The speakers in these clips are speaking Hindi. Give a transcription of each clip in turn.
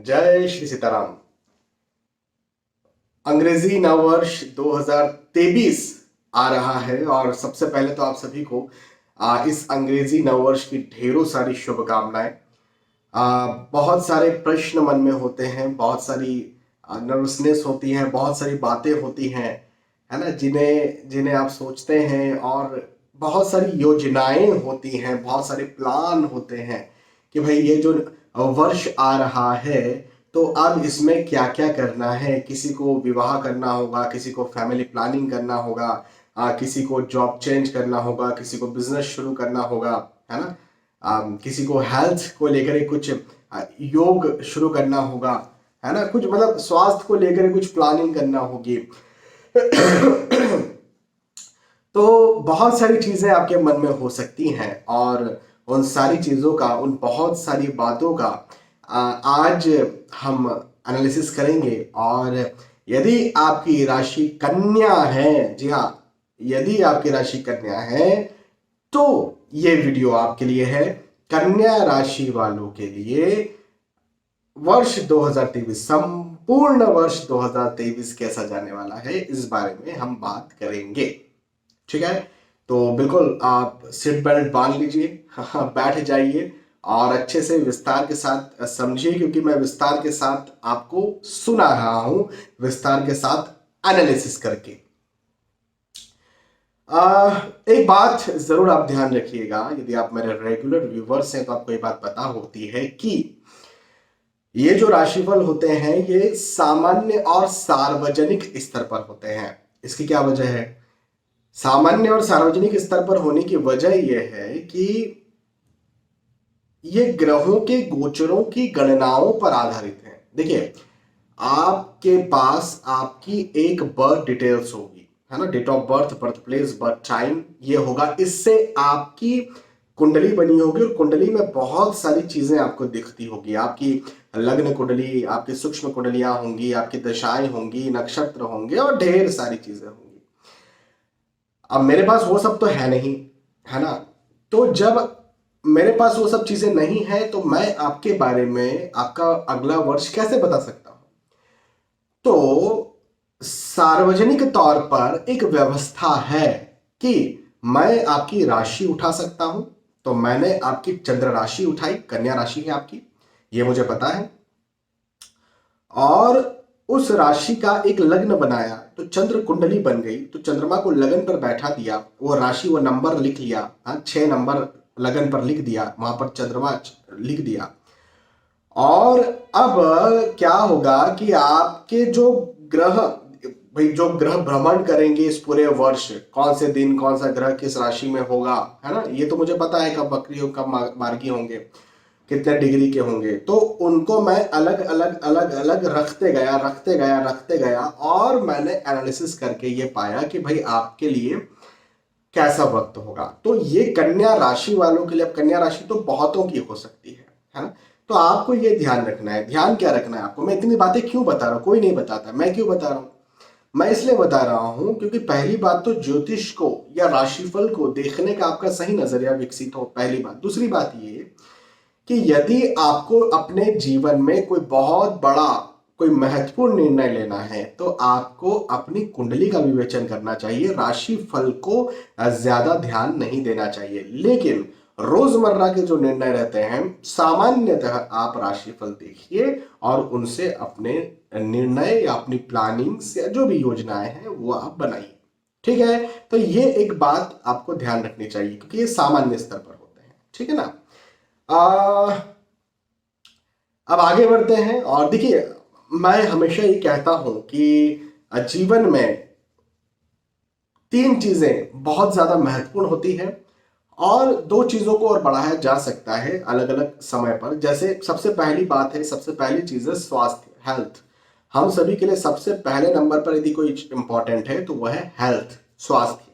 जय श्री सीताराम। अंग्रेजी नववर्ष 2023 आ रहा है और सबसे पहले तो आप सभी को इस अंग्रेजी नववर्ष की ढेरों सारी शुभकामनाएं। बहुत सारे प्रश्न मन में होते हैं, बहुत सारी नर्वसनेस होती है, बहुत सारी बातें होती हैं, है ना, जिन्हें जिन्हें आप सोचते हैं और बहुत सारी योजनाएं होती हैं, बहुत सारे प्लान होते हैं कि भाई ये जो वर्ष आ रहा है तो अब इसमें क्या क्या करना है। किसी को विवाह करना होगा, किसी को फैमिली प्लानिंग करना होगा, किसी को जॉब चेंज करना होगा, किसी को बिजनेस शुरू करना होगा, है ना। किसी को हेल्थ को लेकर कुछ योग शुरू करना होगा, है ना, कुछ मतलब स्वास्थ्य को लेकर कुछ प्लानिंग करना होगी। तो बहुत सारी चीजें आपके मन में हो सकती हैं और उन सारी चीजों का, उन बहुत सारी बातों का आज हम एनालिसिस करेंगे। और यदि आपकी राशि कन्या है, जी हाँ, यदि आपकी राशि कन्या है तो ये वीडियो आपके लिए है। कन्या राशि वालों के लिए वर्ष 2023, संपूर्ण वर्ष 2023 कैसा जाने वाला है, इस बारे में हम बात करेंगे। ठीक है, तो बिल्कुल आप सीट बेल्ट बांध लीजिए, बैठ जाइए और अच्छे से विस्तार के साथ समझिए, क्योंकि मैं विस्तार के साथ आपको सुना रहा हूं, विस्तार के साथ एनालिसिस करके। एक बात जरूर आप ध्यान रखिएगा, यदि आप मेरे रेगुलर व्यूवर्स हैं तो आपको ये बात पता होती है कि ये जो राशिफल होते हैं ये सामान्य और सार्वजनिक स्तर पर होते हैं। इसकी क्या वजह है? सामान्य और सार्वजनिक स्तर पर होने की वजह यह है कि ये ग्रहों के गोचरों की गणनाओं पर आधारित है। देखिए, आपके पास आपकी एक बर्थ डिटेल्स होगी, है ना, date of birth, birth place, birth time, ये होगा। इससे आपकी कुंडली बनी होगी और कुंडली में बहुत सारी चीजें आपको दिखती होगी। आपकी लग्न कुंडली, आपकी सूक्ष्म कुंडलियां होंगी, आपकी दशाएं होंगी, नक्षत्र होंगे और ढेर सारी चीजें होंगी। अब मेरे पास वो सब तो है नहीं, है ना। तो जब मेरे पास वो सब चीजें नहीं है तो मैं आपके बारे में आपका अगला वर्ष कैसे बता सकता हूं? तो सार्वजनिक तौर पर एक व्यवस्था है कि मैं आपकी राशि उठा सकता हूं। तो मैंने आपकी चंद्र राशि उठाई, कन्या राशि है आपकी, ये मुझे पता है, और उस राशि का एक लग्न बनाया तो चंद्र कुंडली बन गई। तो चंद्रमा को लगन पर बैठा दिया, वो राशि, वो नंबर लिख लिया, 6 नंबर लगन पर लिख दिया, वहां पर चंद्रमा लिख दिया। और अब क्या होगा कि आपके जो ग्रह, भाई जो ग्रह भ्रमण करेंगे इस पूरे वर्ष, कौन से दिन कौन सा ग्रह किस राशि में होगा, है ना, ये तो मुझे पता है, कब वक्री हो, कब मार्गी होंगे, कितने डिग्री के होंगे। तो उनको मैं अलग अलग अलग अलग रखते गया और मैंने एनालिसिस करके ये पाया कि भाई आपके लिए कैसा वक्त होगा। तो ये कन्या राशि वालों के लिए, अब कन्या राशि तो बहुतों की हो सकती है ना। तो आपको ये ध्यान रखना है। ध्यान क्या रखना है आपको? मैं इतनी बातें क्यों बता रहा हूं? कोई नहीं बताता, मैं क्यों बता रहा हूं? मैं इसलिए बता रहा हूं क्योंकि पहली बात तो ज्योतिष को या राशिफल को देखने का आपका सही नजरिया विकसित हो, पहली बात। दूसरी बात ये कि यदि आपको अपने जीवन में कोई बहुत बड़ा, कोई महत्वपूर्ण निर्णय लेना है तो आपको अपनी कुंडली का विवेचन करना चाहिए, राशि फल को ज्यादा ध्यान नहीं देना चाहिए। लेकिन रोजमर्रा के जो निर्णय रहते हैं, सामान्यतः आप राशिफल देखिए और उनसे अपने निर्णय या अपनी प्लानिंग या जो भी योजनाएं हैं वो आप बनाइए। ठीक है, तो ये एक बात आपको ध्यान रखनी चाहिए क्योंकि ये सामान्य स्तर पर होते हैं। ठीक है ना। अब आगे बढ़ते हैं। और देखिए, मैं हमेशा ये कहता हूं कि जीवन में 3 चीजें बहुत ज्यादा महत्वपूर्ण होती हैं और 2 चीजों को और बढ़ाया जा सकता है अलग अलग समय पर। जैसे सबसे पहली बात है, सबसे पहली चीज है स्वास्थ्य, हेल्थ। हम सभी के लिए सबसे पहले नंबर पर यदि कोई इंपॉर्टेंट है तो वह है हेल्थ, स्वास्थ्य।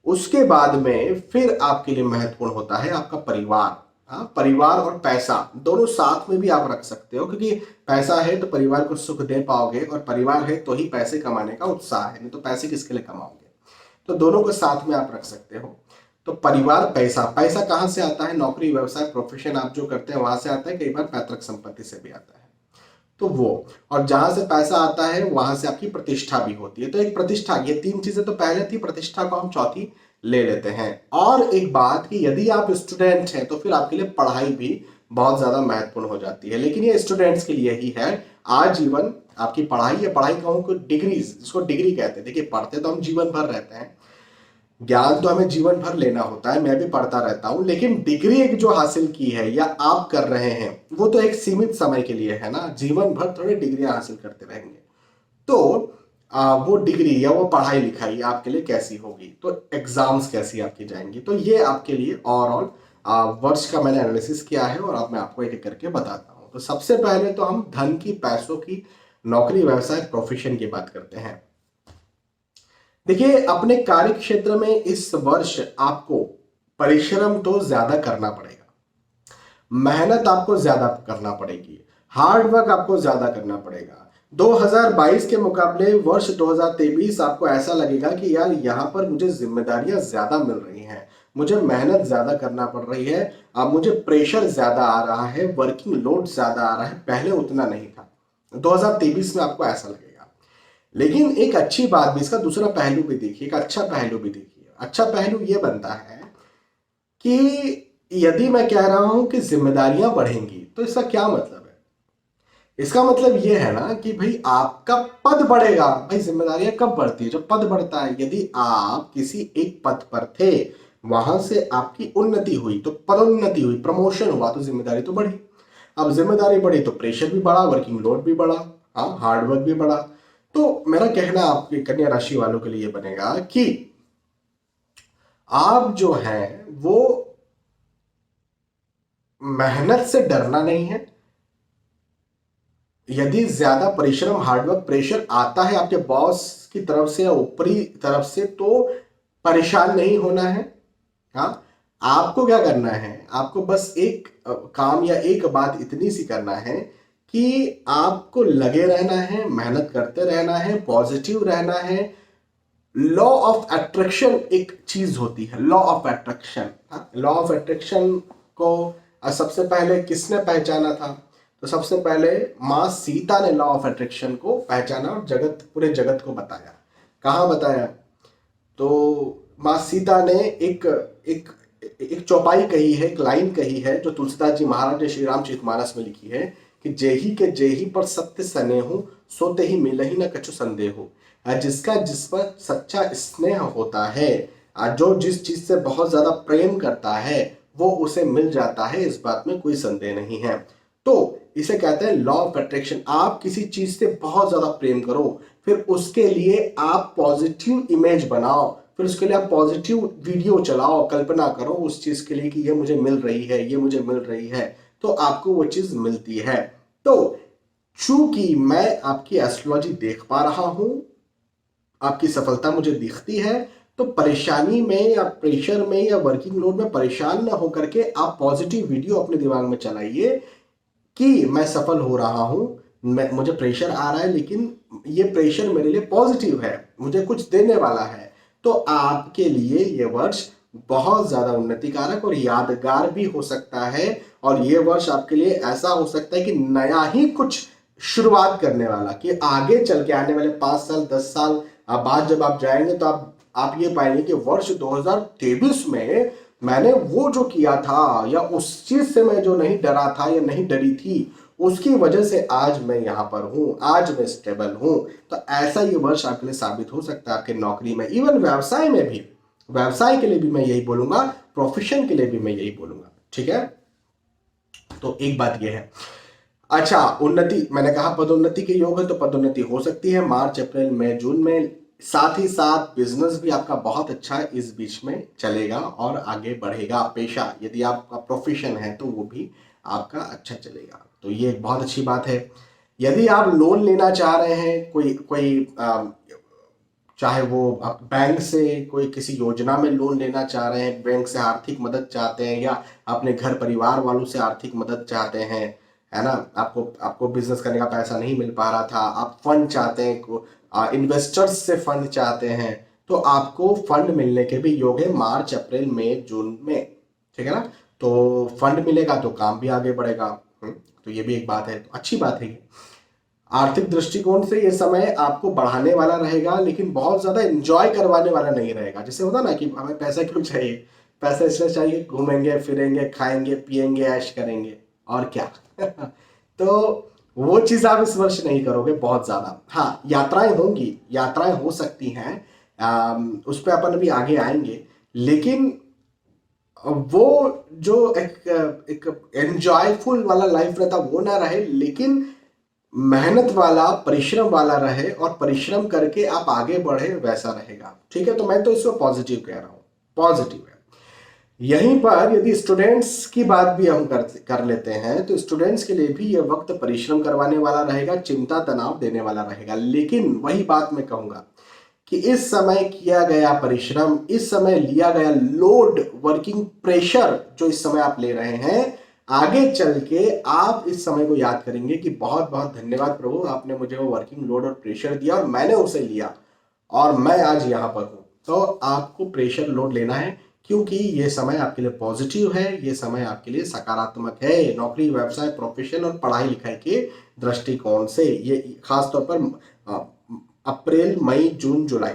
उसके बाद में फिर आपके लिए महत्वपूर्ण होता है आपका परिवार। हाँ, परिवार और पैसा दोनों साथ में भी आप रख सकते हो, क्योंकि पैसा है तो परिवार को सुख दे पाओगे और परिवार है तो ही पैसे कमाने का उत्साह है, नहीं तो पैसे किसके लिए कमाओगे। तो दोनों को साथ में आप रख सकते हो। तो परिवार, पैसा, पैसा कहां से आता है? नौकरी, व्यवसाय, प्रोफेशन आप जो करते हैं वहां से आता है, कई बार पैतृक संपत्ति से भी आता है। तो वो, और जहां से पैसा आता है वहां से आपकी प्रतिष्ठा भी होती है। तो एक प्रतिष्ठा, ये तीन चीजें तो पहले थी, प्रतिष्ठा को हम चौथी ले लेते हैं। और एक बात कि यदि आप स्टूडेंट हैं तो फिर आपके लिए पढ़ाई भी बहुत ज्यादा महत्वपूर्ण हो जाती है, लेकिन ये स्टूडेंट्स के लिए ही है। आजीवन आपकी पढ़ाई, या पढ़ाई कहूं को डिग्री, जिसको डिग्री कहते हैं। देखिए पढ़ते तो हम जीवन भर रहते हैं, ज्ञान तो हमें जीवन भर लेना होता है, मैं भी पढ़ता रहता हूं, लेकिन डिग्री एक जो हासिल की है या आप कर रहे हैं वो तो एक सीमित समय के लिए है ना, जीवन भर थोड़े डिग्रियां हासिल करते रहेंगे। तो वो डिग्री या वो पढ़ाई लिखाई आपके लिए कैसी होगी, तो एग्जाम्स कैसी आपकी जाएंगी, तो ये आपके लिए ओवरऑल वर्ष का मैंने एनालिसिस किया है और अब मैं आपको एक एक करके बताता हूँ। तो सबसे पहले तो हम धन की, पैसों की, नौकरी, व्यवसाय, प्रोफेशन की बात करते हैं। देखिए अपने कार्य क्षेत्र में इस वर्ष आपको परिश्रम तो ज्यादा करना पड़ेगा, मेहनत आपको ज्यादा करना पड़ेगी, हार्ड वर्क आपको ज्यादा करना पड़ेगा। 2022 के मुकाबले वर्ष 2023 आपको ऐसा लगेगा कि यार यहाँ पर मुझे जिम्मेदारियां ज्यादा मिल रही हैं, मुझे मेहनत ज्यादा करना पड़ रही है, अब मुझे प्रेशर ज्यादा आ रहा है, वर्किंग लोड ज्यादा आ रहा है, पहले उतना नहीं था। 2023 में आपको ऐसा लगेगा। लेकिन एक अच्छी बात भी, इसका दूसरा पहलू भी देखिए, एक अच्छा पहलू भी देखिए। अच्छा पहलू यह बनता है कि यदि मैं कह रहा हूं कि जिम्मेदारियां बढ़ेंगी तो इसका क्या मतलब है? इसका मतलब यह है ना कि भाई आपका पद बढ़ेगा। भाई जिम्मेदारियां कब बढ़ती है? जब पद बढ़ता है। यदि आप किसी एक पद पर थे, वहां से आपकी उन्नति हुई तो पदोन्नति हुई, प्रमोशन हुआ, तो जिम्मेदारी तो बढ़ी। अब जिम्मेदारी बढ़ी तो प्रेशर भी बढ़ा, वर्किंग लोड भी बढ़ा, हाँ हार्डवर्क भी बढ़ा। तो मेरा कहना आपके कन्या राशि वालों के लिए बनेगा कि आप जो है वो मेहनत से डरना नहीं है। यदि ज्यादा परिश्रम, हार्डवर्क, प्रेशर आता है आपके बॉस की तरफ से या ऊपरी तरफ से, तो परेशान नहीं होना है। हाँ, आपको क्या करना है, आपको बस एक काम या एक बात इतनी सी करना है कि आपको लगे रहना है, मेहनत करते रहना है, पॉजिटिव रहना है। लॉ ऑफ अट्रैक्शन एक चीज होती है, law of attraction. Law of attraction को सबसे पहले किसने पहचाना था? तो सबसे पहले माँ सीता ने लॉ ऑफ अट्रैक्शन को पहचाना और पूरे जगत को बताया। कहाँ बताया? तो माँ सीता ने एक एक एक चौपाई कही है, एक लाइन कही है जो तुलसीदास जी महाराज ने श्री रामचरितमानस में लिखी है कि जेहि के जेहि पर सत्य सनेहु, सोते ही मिलहि न कछु संदेहु। जिसका जिस पर सच्चा स्नेह होता है, जो जिस चीज से बहुत ज्यादा प्रेम करता है, वो उसे मिल जाता है, इस बात में कोई संदेह नहीं है। तो इसे कहते हैं लॉ ऑफ अट्रैक्शन। आप किसी चीज से बहुत ज्यादा प्रेम करो, फिर उसके लिए आप पॉजिटिव इमेज बनाओ, फिर उसके लिए आप पॉजिटिव वीडियो चलाओ, कल्पना करो उस चीज के लिए कि ये मुझे मिल रही है, ये मुझे मिल रही है, तो आपको वो चीज मिलती है। तो चूंकि मैं आपकी एस्ट्रोलॉजी देख पा रहा हूं, आपकी सफलता मुझे दिखती है, तो परेशानी में या प्रेशर में या वर्किंग लोड में परेशान ना होकर के आप पॉजिटिव वीडियो अपने दिमाग में चलाइए कि मैं सफल हो रहा हूं, मुझे प्रेशर आ रहा है लेकिन ये प्रेशर मेरे लिए पॉजिटिव है, मुझे कुछ देने वाला है। तो आपके लिए ये वर्ष बहुत ज्यादा उन्नतिकारक और यादगार भी हो सकता है, और ये वर्ष आपके लिए ऐसा हो सकता है कि नया ही कुछ शुरुआत करने वाला, कि आगे चल के आने वाले 5 साल 10 साल बाद जब आप जाएंगे तो आप ये पाएंगे कि वर्ष 2023 में मैंने वो जो किया था, या उस चीज से मैं जो नहीं डरा था या नहीं डरी थी, उसकी वजह से आज मैं यहां पर हूं, आज मैं स्टेबल हूं। तो ऐसा ये वर्ष आपके लिए साबित हो सकता है आपके नौकरी में, इवन व्यवसाय में भी। व्यवसाय के लिए भी मैं यही बोलूंगा, प्रोफेशन के लिए भी मैं यही बोलूंगा। ठीक है, तो एक बात यह है। अच्छा, उन्नति, मैंने कहा पदोन्नति के योग है, तो पदोन्नति हो सकती है मार्च, अप्रैल, मई, जून में। साथ ही साथ बिजनेस भी आपका बहुत अच्छा इस बीच में चलेगा और आगे बढ़ेगा। पेशा, यदि आपका प्रोफेशन है तो वो भी आपका अच्छा चलेगा, तो ये एक बहुत अच्छी बात है। यदि आप लोन लेना चाह रहे हैं, कोई कोई चाहे वो आप बैंक से कोई किसी योजना में लोन लेना चाह रहे हैं, बैंक से आर्थिक मदद चाहते हैं, या अपने घर परिवार वालों से आर्थिक मदद चाहते हैं, है ना, आपको आपको बिजनेस करने का पैसा नहीं मिल पा रहा था, आप फंड चाहते हैं, इन्वेस्टर्स से फंड चाहते हैं, तो आपको फंड मिलने के भी योग है मार्च, अप्रैल, मई, जून में। ठीक है ना, तो फंड मिलेगा तो काम भी आगे बढ़ेगा। तो ये भी एक बात है, तो अच्छी बात है ये। आर्थिक दृष्टिकोण से ये समय आपको बढ़ाने वाला रहेगा, लेकिन बहुत ज्यादा एंजॉय करवाने वाला नहीं रहेगा। जैसे होता ना कि हमें पैसा क्यों चाहिए, पैसा इसलिए चाहिए घूमेंगे फिरेंगे खाएंगे पिएंगे ऐश करेंगे और क्या। तो वो चीज आप इस वर्ष नहीं करोगे बहुत ज्यादा। हाँ, यात्राएं होंगी, यात्राएं हो सकती हैं, उस पर अपन अभी आगे आएंगे। लेकिन वो जो एक एंजॉयफुल वाला लाइफ रहता वो ना रहे, लेकिन मेहनत वाला परिश्रम वाला रहे और परिश्रम करके आप आगे बढ़े वैसा रहेगा। ठीक है, तो मैं तो इसको पॉजिटिव कह रहा हूं, पॉजिटिव है। यहीं पर यदि स्टूडेंट्स की बात भी हम कर लेते हैं तो स्टूडेंट्स के लिए भी यह वक्त परिश्रम करवाने वाला रहेगा, चिंता तनाव देने वाला रहेगा। लेकिन वही बात मैं कहूंगा कि इस समय किया गया परिश्रम, इस समय लिया गया लोड, वर्किंग प्रेशर जो इस समय आप ले रहे हैं, आगे चल के आप इस समय को याद करेंगे कि बहुत बहुत धन्यवाद प्रभु, आपने मुझे वो वर्किंग लोड और प्रेशर दिया और मैंने उसे लिया और मैं आज यहां पर हूं। तो आपको प्रेशर लोड लेना है, क्योंकि ये समय आपके लिए पॉजिटिव है, ये समय आपके लिए सकारात्मक है, नौकरी व्यवसाय प्रोफेशन और पढ़ाई लिखाई के दृष्टिकोण से। ये खासतौर पर अप्रैल मई जून जुलाई,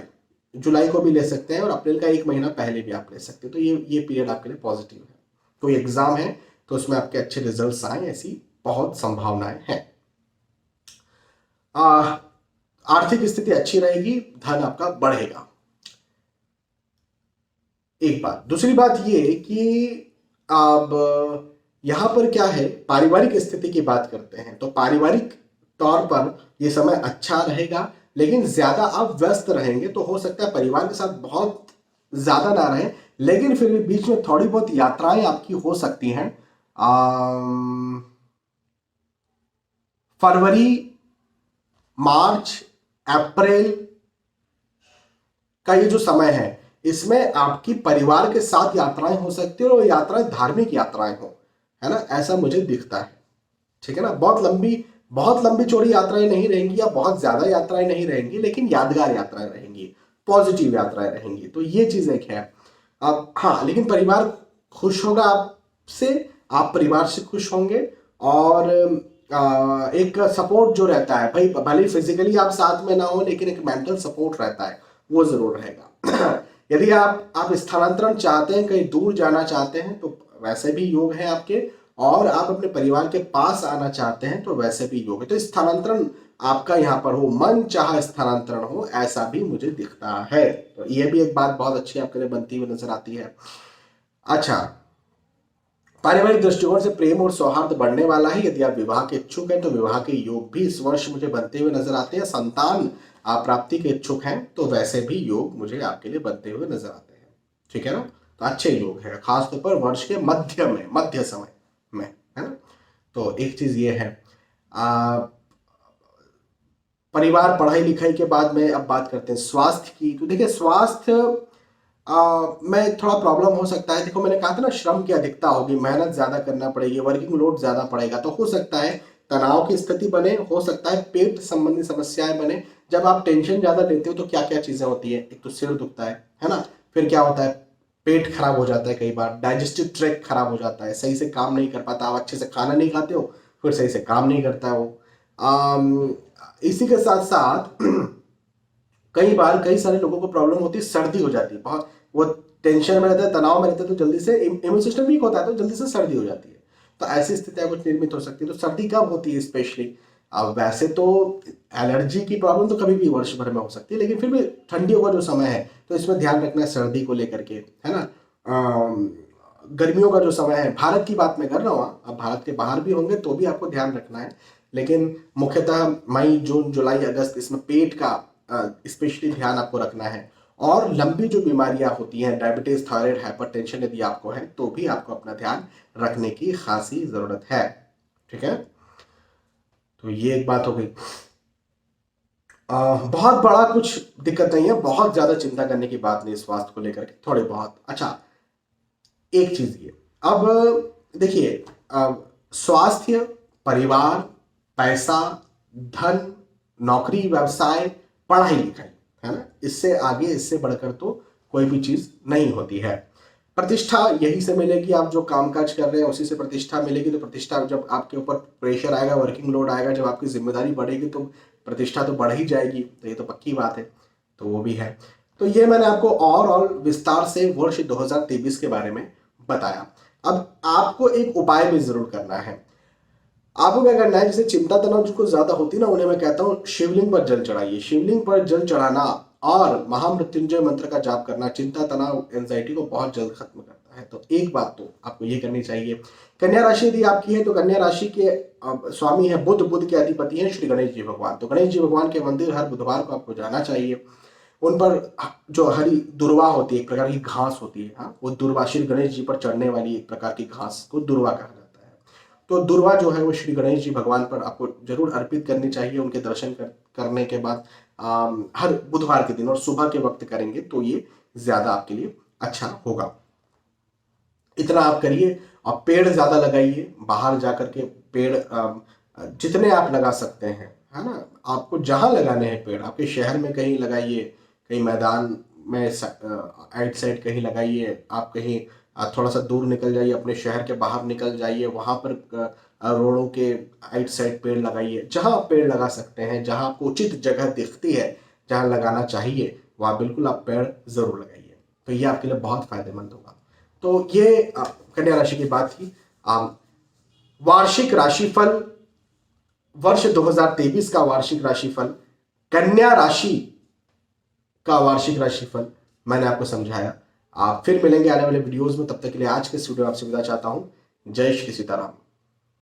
जुलाई को भी ले सकते हैं और अप्रैल का एक महीना पहले भी आप ले सकते हैं। तो ये पीरियड आपके लिए पॉजिटिव है। कोई एग्जाम है तो उसमें आपके अच्छे रिजल्ट्स आए, ऐसी बहुत संभावनाएं हैं। आर्थिक स्थिति अच्छी रहेगी, धन आपका बढ़ेगा। एक बात, दूसरी बात ये कि अब यहां पर क्या है, पारिवारिक स्थिति की बात करते हैं तो पारिवारिक तौर पर यह समय अच्छा रहेगा, लेकिन ज्यादा आप व्यस्त रहेंगे तो हो सकता है परिवार के साथ बहुत ज्यादा ना रहे, लेकिन फिर भी बीच में थोड़ी बहुत यात्राएं आपकी हो सकती हैं। फरवरी, मार्च, अप्रैल का ये जो समय है, इसमें आपकी परिवार के साथ यात्राएं हो सकती है और यात्राएं धार्मिक यात्राएं हो, है ना, ऐसा मुझे दिखता है। ठीक है ना, बहुत लंबी चौड़ी यात्राएं नहीं रहेंगी या बहुत ज्यादा यात्राएं नहीं रहेंगी, लेकिन यादगार यात्राएं रहेंगी, पॉजिटिव यात्राएं रहेंगी। तो ये चीज एक है। अब हाँ, लेकिन परिवार खुश होगा आपसे, आप परिवार से खुश होंगे और एक सपोर्ट जो रहता है भाई, भले फिजिकली आप साथ में ना हो लेकिन एक मेंटल सपोर्ट रहता है, वो जरूर रहेगा। यदि आप स्थानांतरण चाहते हैं, कहीं दूर जाना चाहते हैं तो वैसे भी योग है आपके, और आप अपने परिवार के पास आना चाहते हैं तो वैसे भी योग है। तो स्थानांतरण आपका यहाँ पर हो, मन चाहा स्थानांतरण हो, ऐसा भी मुझे दिखता है। तो ये भी एक बात बहुत अच्छी आपके लिए बनती हुई नजर आती है। अच्छा, पारिवारिक दृष्टिकोण से प्रेम और सौहार्द बढ़ने वाला है। यदि आप विवाह के इच्छुक हैं तो विवाह के योग भी इस वर्ष मुझे बनते हुए नजर आते हैं। संतान आप प्राप्ति के इच्छुक हैं तो वैसे भी योग मुझे आपके लिए बनते हुए नजर आते हैं। ठीक है ना, तो अच्छे योग है, खासतौर पर वर्ष के मध्य समय में, है ना। तो एक चीज ये है। परिवार पढ़ाई लिखाई के बाद में अब बात करते हैं स्वास्थ्य की। तो देखिए, स्वास्थ्य में थोड़ा प्रॉब्लम हो सकता है। देखो, मैंने कहा था ना, श्रम की अधिकता होगी, मेहनत ज्यादा करना पड़ेगी, वर्किंग लोड ज्यादा पड़ेगा, तो हो सकता है तनाव की स्थिति बने, हो सकता है पेट संबंधी समस्याएं बने। जब आप टेंशन ज्यादा लेते हो तो क्या क्या चीजें होती है, एक तो सिर दुखता है ना, फिर क्या होता है, पेट खराब हो जाता है, कई बार डाइजेस्टिव ट्रैक्ट खराब हो जाता है, सही से काम नहीं कर पाता, आप अच्छे से खाना नहीं खाते हो, फिर सही से काम नहीं करता है वो। इसी के साथ साथ कई बार कई सारे लोगों को प्रॉब्लम होती है, सर्दी हो जाती है बहुत, वो टेंशन में रहता है, तनाव में रहता है, तो जल्दी से इम्यून सिस्टम वीक होता है तो जल्दी से सर्दी हो जाती है। तो ऐसी स्थितियां कुछ निर्मित हो सकती है। तो सर्दी कब होती है स्पेशली, अब वैसे तो एलर्जी की प्रॉब्लम तो कभी भी वर्ष भर में हो सकती है, लेकिन फिर भी ठंडियों का जो समय है तो इसमें ध्यान रखना है सर्दी को लेकर के, है ना। गर्मियों का जो समय है, भारत की बात मैं कर रहा हूँ, अब भारत के बाहर भी होंगे तो भी आपको ध्यान रखना है, लेकिन मुख्यतः मई जून जुलाई अगस्त इसमें पेट का स्पेशली ध्यान आपको रखना है। और लंबी जो बीमारियां होती हैं, डायबिटीज, थायराइड, हाइपरटेंशन यदि आपको है तो भी आपको अपना ध्यान रखने की खासी जरूरत है। ठीक है, तो ये एक बात हो गई। बहुत बड़ा कुछ दिक्कत नहीं है, बहुत ज्यादा चिंता करने की बात नहीं स्वास्थ्य को लेकर के, थोड़े बहुत। अच्छा, एक चीज ये, अब देखिए, स्वास्थ्य, परिवार, पैसा, धन, नौकरी व्यवसाय, पढ़ाई लिखाई, है ना, इससे आगे इससे बढ़कर तो कोई भी चीज नहीं होती है। प्रतिष्ठा यही से मिलेगी, आप जो कामकाज कर रहे हैं उसी से प्रतिष्ठा मिलेगी। तो प्रतिष्ठा, जब आपके ऊपर प्रेशर आएगा, वर्किंग लोड आएगा, जब आपकी जिम्मेदारी बढ़ेगी तो प्रतिष्ठा तो बढ़ ही जाएगी। तो ये तो पक्की बात है, तो वो भी है। तो ये मैंने आपको ओवरऑल विस्तार से वर्ष 2023 के बारे में बताया। अब आपको एक उपाय भी जरूर करना है। आपको क्या करना है, जैसे चिंता तनाव जिसको ज्यादा होती है ना, उन्हें मैं कहता हूँ शिवलिंग पर जल चढ़ाइए। शिवलिंग पर जल चढ़ाना और महामृत्युंजय मंत्र का जाप करना चिंता तनाव एंजाइटी को बहुत जल्द खत्म करता है। तो एक बात तो आपको ये करनी चाहिए। कन्या राशि यदि आपकी है तो कन्या राशि के स्वामी है बुध, बुध के अधिपति हैं श्री गणेश जी भगवान। तो गणेश जी भगवान के मंदिर हर बुधवार को आपको जाना चाहिए। उन पर जो हरी दुर्वा होती है, एक प्रकार की घास होती है, हाँ, वो दुर्वा श्री गणेश जी पर चढ़ने वाली एक प्रकार की घास को दुर्वा कहा जाता है। तो दुर्वा जो है वो श्री गणेश जी भगवान पर आपको जरूर अर्पित करनी चाहिए। उनके दर्शन करने के बाद हर बुधवार के दिन और सुबह के वक्त करेंगे तो ये ज्यादा आपके लिए अच्छा होगा। इतना आप करिए। और पेड़ ज्यादा लगाइए, बाहर जाकर के पेड़ जितने आप लगा सकते हैं, है ना। आपको जहां लगाने हैं पेड़, आपके शहर में कहीं लगाइए, कहीं मैदान में आइट साइड कहीं लगाइए। आप कहीं थोड़ा सा दूर निकल जाइए, अपने शहर के बाहर निकल जाइए, वहां पर रोडों के आइट साइड पेड़ लगाइए। जहां आप पेड़ लगा सकते हैं, जहां आपको उचित जगह दिखती है जहां लगाना चाहिए, वहां बिल्कुल आप पेड़ जरूर लगाइए। तो ये आपके लिए बहुत फायदेमंद होगा। तो ये कन्या राशि की बात थी। वार्षिक राशिफल, वर्ष 2023 का वार्षिक राशिफल, कन्या राशि का वार्षिक राशिफल मैंने आपको समझाया। आप फिर मिलेंगे आने वाले वीडियोस में। तब तक के लिए आज के स्टूडियो आपसे विदा चाहता हूं। जय श्री सीताराम।